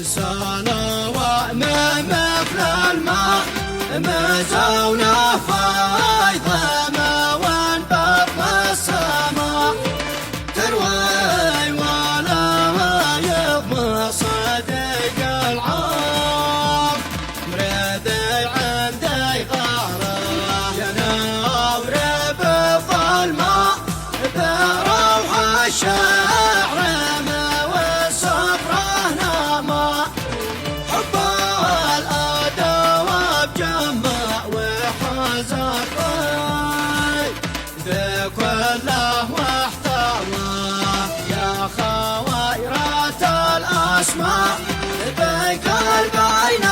سنوات مثل الماء مزونا فايض موان بطن السماء تروي ولا يضم صديق العار مريدي عندي غاره ينور بالظلماء بروح الشعر والصبر نما حب الأدواب جمع وحزر بكله واحتوى يا خويرات الأسماء بقلب عيني